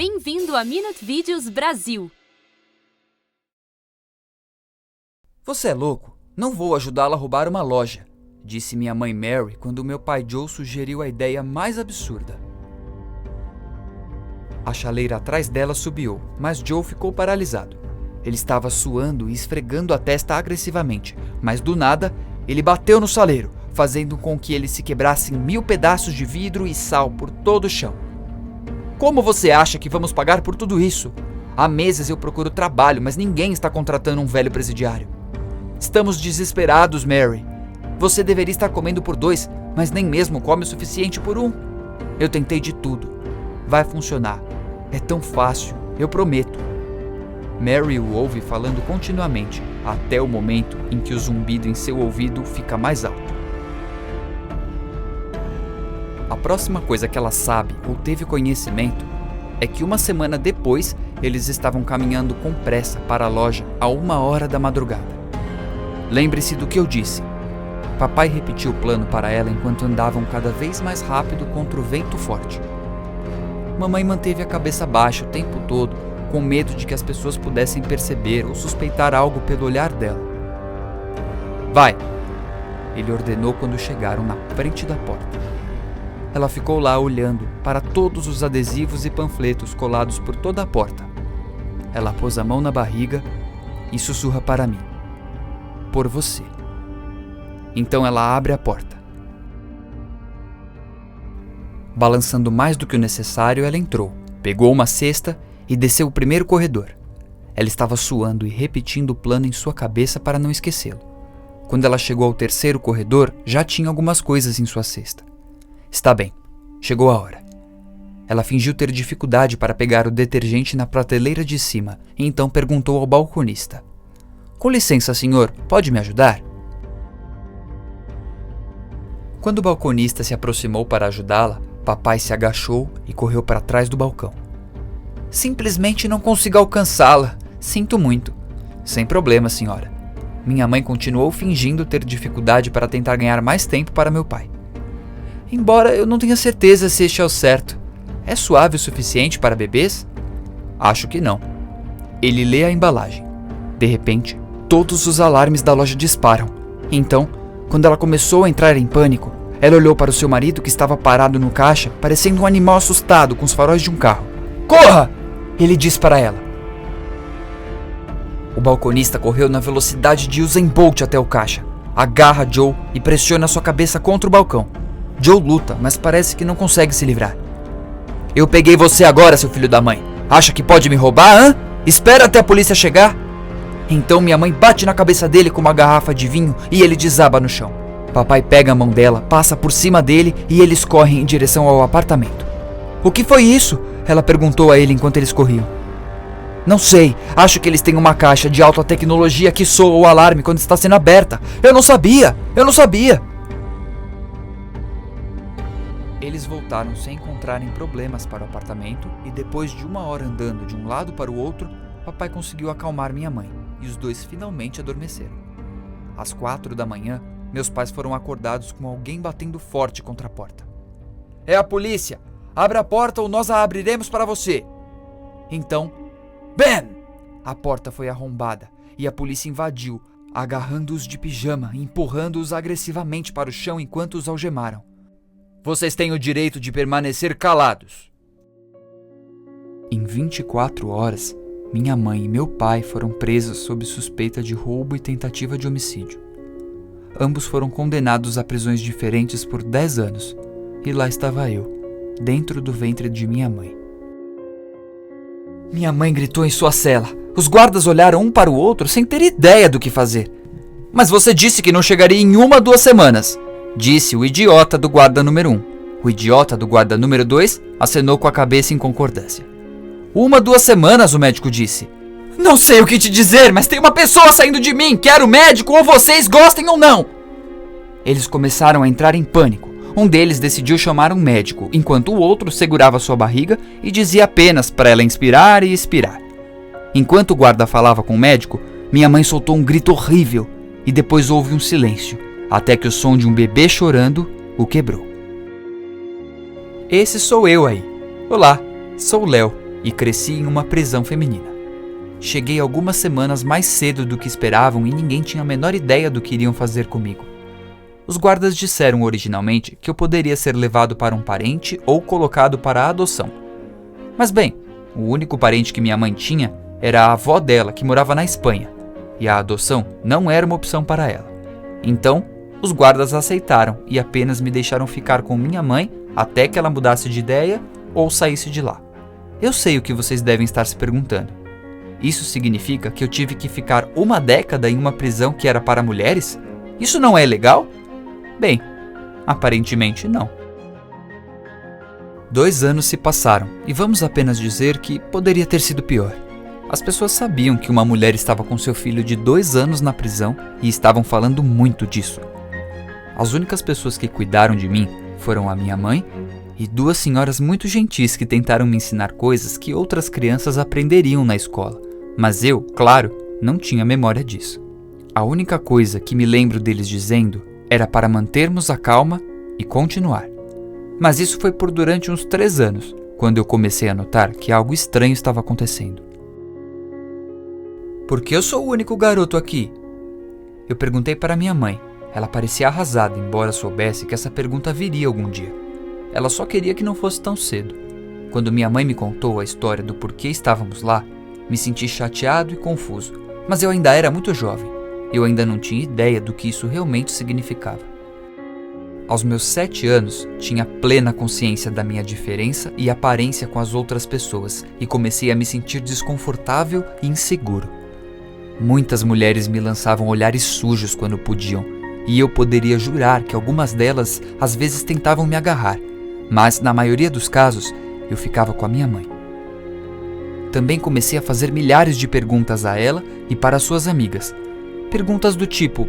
Bem-vindo a Minute Videos Brasil! Você é louco? Não vou ajudá-la a roubar uma loja, disse minha mãe Mary quando meu pai Joe sugeriu a ideia mais absurda. A chaleira atrás dela subiu, mas Joe ficou paralisado. Ele estava suando e esfregando a testa agressivamente, mas do nada, ele bateu no saleiro, fazendo com que ele se quebrasse em 1000 pedaços de vidro e sal por todo o chão. Como você acha que vamos pagar por tudo isso? Há meses eu procuro trabalho, mas ninguém está contratando um velho presidiário. Estamos desesperados, Mary. Você deveria estar comendo por 2, mas nem mesmo come o suficiente por 1. Eu tentei de tudo. Vai funcionar. É tão fácil, eu prometo. Mary o ouve falando continuamente, até o momento em que o zumbido em seu ouvido fica mais alto. A próxima coisa que ela sabe ou teve conhecimento é que uma semana depois eles estavam caminhando com pressa para a loja a 1h da madrugada. Lembre-se do que eu disse. Papai repetiu o plano para ela enquanto andavam cada vez mais rápido contra o vento forte. Mamãe manteve a cabeça baixa o tempo todo, com medo de que as pessoas pudessem perceber ou suspeitar algo pelo olhar dela. Vai! Ele ordenou quando chegaram na frente da porta. Ela ficou lá olhando para todos os adesivos e panfletos colados por toda a porta. Ela pôs a mão na barriga e sussurra para mim. Por você. Então ela abre a porta. Balançando mais do que o necessário, ela entrou, pegou uma cesta e desceu o primeiro corredor. Ela estava suando e repetindo o plano em sua cabeça para não esquecê-lo. Quando ela chegou ao terceiro corredor, já tinha algumas coisas em sua cesta. Está bem, chegou a hora. Ela fingiu ter dificuldade para pegar o detergente na prateleira de cima e então perguntou ao balconista. Com licença, senhor, pode me ajudar? Quando o balconista se aproximou para ajudá-la, papai se agachou e correu para trás do balcão. Simplesmente não consigo alcançá-la. Sinto muito. Sem problema, senhora. Minha mãe continuou fingindo ter dificuldade para tentar ganhar mais tempo para meu pai. Embora eu não tenha certeza se este é o certo. É suave o suficiente para bebês? Acho que não. Ele lê a embalagem. De repente, todos os alarmes da loja disparam. Então, quando ela começou a entrar em pânico, ela olhou para o seu marido que estava parado no caixa, parecendo um animal assustado com os faróis de um carro. Corra! Ele disse para ela. O balconista correu na velocidade de Usain Bolt até o caixa. Agarra Joe e pressiona sua cabeça contra o balcão. Joe luta, mas parece que não consegue se livrar. Eu peguei você agora, seu filho da mãe. Acha que pode me roubar, hã? Espera até a polícia chegar. Então minha mãe bate na cabeça dele com uma garrafa de vinho e ele desaba no chão. Papai pega a mão dela, passa por cima dele e eles correm em direção ao apartamento. O que foi isso? Ela perguntou a ele enquanto eles corriam. Não sei, acho que eles têm uma caixa de alta tecnologia que soa o alarme quando está sendo aberta. Eu não sabia! Eles voltaram sem encontrarem problemas para o apartamento e depois de 1 hora andando de um lado para o outro, papai conseguiu acalmar minha mãe e os dois finalmente adormeceram. Às 4 da manhã, meus pais foram acordados com alguém batendo forte contra a porta. É a polícia! Abra a porta ou nós a abriremos para você! Então, BAM! A porta foi arrombada e a polícia invadiu, agarrando-os de pijama e empurrando-os agressivamente para o chão enquanto os algemaram. Vocês têm o direito de permanecer calados. Em 24 horas, minha mãe e meu pai foram presos sob suspeita de roubo e tentativa de homicídio. Ambos foram condenados a prisões diferentes por 10 anos, e lá estava eu, dentro do ventre de minha mãe. Minha mãe gritou em sua cela. Os guardas olharam um para o outro sem ter ideia do que fazer. Mas você disse que não chegaria em 1 ou 2 semanas. Disse o idiota do guarda número 1. O idiota do guarda número 2 acenou com a cabeça em concordância. 1 ou 2 semanas, o médico disse. Não sei o que te dizer, mas tem uma pessoa saindo de mim. Quero médico ou vocês gostem ou não. Eles começaram a entrar em pânico. Um deles decidiu chamar um médico, enquanto o outro segurava sua barriga e dizia apenas para ela inspirar e expirar. Enquanto o guarda falava com o médico, minha mãe soltou um grito horrível e depois houve um silêncio, até que o som de um bebê chorando o quebrou. Esse sou eu aí. Olá, sou o Léo. e cresci em uma prisão feminina. Cheguei algumas semanas mais cedo do que esperavam e ninguém tinha a menor ideia do que iriam fazer comigo. Os guardas disseram originalmente que eu poderia ser levado para um parente ou colocado para a adoção. Mas bem, o único parente que minha mãe tinha era a avó dela, que morava na Espanha, e a adoção não era uma opção para ela. Então, os guardas aceitaram e apenas me deixaram ficar com minha mãe até que ela mudasse de ideia ou saísse de lá. Eu sei o que vocês devem estar se perguntando. Isso significa que eu tive que ficar uma década em uma prisão que era para mulheres? Isso não é legal? Bem, aparentemente não. 2 anos se passaram e vamos apenas dizer que poderia ter sido pior. As pessoas sabiam que uma mulher estava com seu filho de 2 anos na prisão e estavam falando muito disso. As únicas pessoas que cuidaram de mim foram a minha mãe e 2 senhoras muito gentis que tentaram me ensinar coisas que outras crianças aprenderiam na escola. Mas eu, claro, não tinha memória disso. A única coisa que me lembro deles dizendo era para mantermos a calma e continuar. Mas isso foi por durante uns 3 anos, quando eu comecei a notar que algo estranho estava acontecendo. Por que eu sou o único garoto aqui? Eu perguntei para minha mãe. Ela parecia arrasada, embora soubesse que essa pergunta viria algum dia. Ela só queria que não fosse tão cedo. Quando minha mãe me contou a história do porquê estávamos lá, me senti chateado e confuso, mas eu ainda era muito jovem. Eu ainda não tinha ideia do que isso realmente significava. Aos meus 7 anos, tinha plena consciência da minha diferença e aparência com as outras pessoas e comecei a me sentir desconfortável e inseguro. Muitas mulheres me lançavam olhares sujos quando podiam, e eu poderia jurar que algumas delas às vezes tentavam me agarrar, mas na maioria dos casos eu ficava com a minha mãe. Também comecei a fazer milhares de perguntas a ela e para suas amigas. Perguntas do tipo: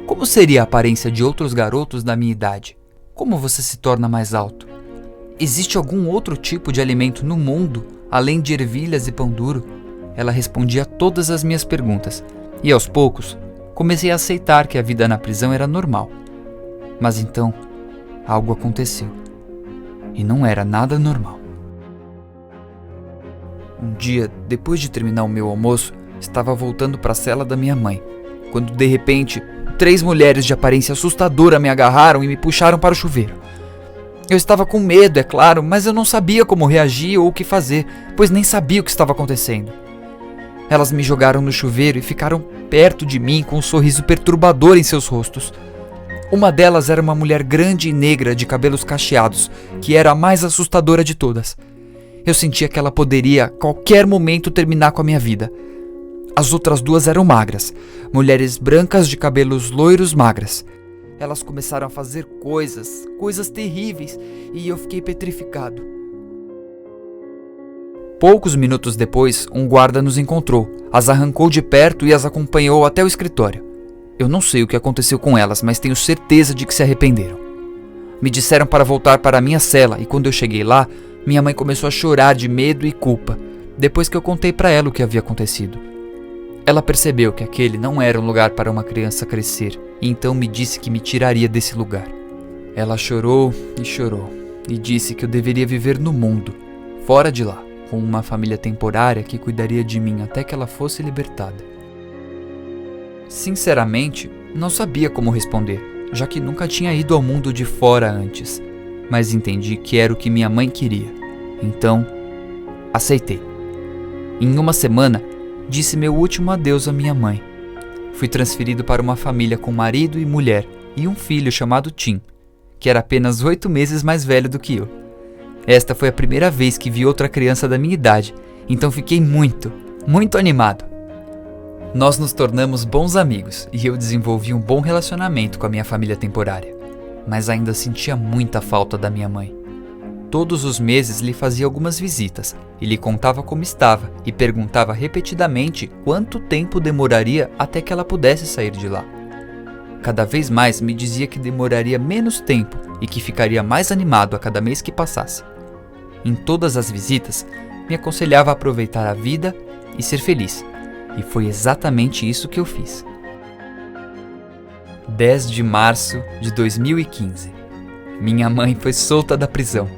como seria a aparência de outros garotos da minha idade? Como você se torna mais alto? Existe algum outro tipo de alimento no mundo, além de ervilhas e pão duro? Ela respondia a todas as minhas perguntas, e aos poucos, comecei a aceitar que a vida na prisão era normal. Mas então, algo aconteceu. E não era nada normal. Um dia, depois de terminar o meu almoço, estava voltando para a cela da minha mãe, quando de repente 3 mulheres de aparência assustadora me agarraram e me puxaram para o chuveiro. Eu estava com medo, é claro, mas eu não sabia como reagir ou o que fazer, pois nem sabia o que estava acontecendo. Elas me jogaram no chuveiro e ficaram perto de mim com um sorriso perturbador em seus rostos. Uma delas era uma mulher grande e negra de cabelos cacheados, que era a mais assustadora de todas. Eu sentia que ela poderia, a qualquer momento, terminar com a minha vida. As outras 2 eram magras, mulheres brancas de cabelos loiros magras. Elas começaram a fazer coisas terríveis, e eu fiquei petrificado. Poucos minutos depois, um guarda nos encontrou, as arrancou de perto e as acompanhou até o escritório. Eu não sei o que aconteceu com elas, mas tenho certeza de que se arrependeram. Me disseram para voltar para a minha cela, e quando eu cheguei lá, minha mãe começou a chorar de medo e culpa, depois que eu contei para ela o que havia acontecido. Ela percebeu que aquele não era um lugar para uma criança crescer, e então me disse que me tiraria desse lugar. Ela chorou, e disse que eu deveria viver no mundo, fora de lá, com uma família temporária que cuidaria de mim até que ela fosse libertada. Sinceramente, não sabia como responder, já que nunca tinha ido ao mundo de fora antes, mas entendi que era o que minha mãe queria. Então, aceitei. Em uma semana, disse meu último adeus à minha mãe. Fui transferido para uma família com marido e mulher e um filho chamado Tim, que era apenas 8 meses mais velho do que eu. Esta foi a primeira vez que vi outra criança da minha idade, então fiquei muito animado. Nós nos tornamos bons amigos e eu desenvolvi um bom relacionamento com a minha família temporária, mas ainda sentia muita falta da minha mãe. Todos os meses lhe fazia algumas visitas e lhe contava como estava e perguntava repetidamente quanto tempo demoraria até que ela pudesse sair de lá. Cada vez mais me dizia que demoraria menos tempo e que ficaria mais animado a cada mês que passasse. Em todas as visitas, me aconselhava a aproveitar a vida e ser feliz, e foi exatamente isso que eu fiz. 10 de março de 2015. Minha mãe foi solta da prisão.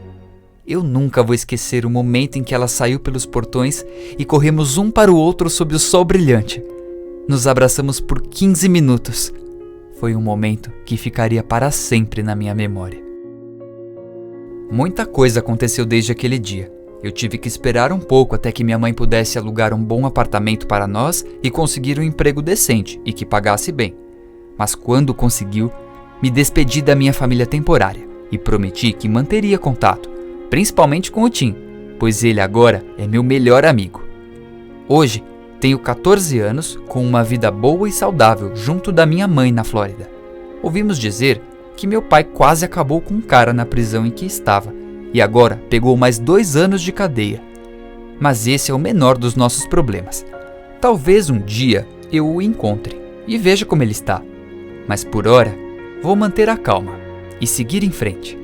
Eu nunca vou esquecer o momento em que ela saiu pelos portões e corremos um para o outro sob o sol brilhante. Nos abraçamos por 15 minutos. Foi um momento que ficaria para sempre na minha memória. Muita coisa aconteceu desde aquele dia. Eu tive que esperar um pouco até que minha mãe pudesse alugar um bom apartamento para nós e conseguir um emprego decente e que pagasse bem. Mas quando conseguiu, me despedi da minha família temporária e prometi que manteria contato, principalmente com o Tim, pois ele agora é meu melhor amigo. Hoje, tenho 14 anos com uma vida boa e saudável junto da minha mãe na Flórida. Ouvimos dizer que meu pai quase acabou com um cara na prisão em que estava e agora pegou mais 2 anos de cadeia. Mas esse é o menor dos nossos problemas. Talvez um dia eu o encontre e veja como ele está. Mas por hora, vou manter a calma e seguir em frente.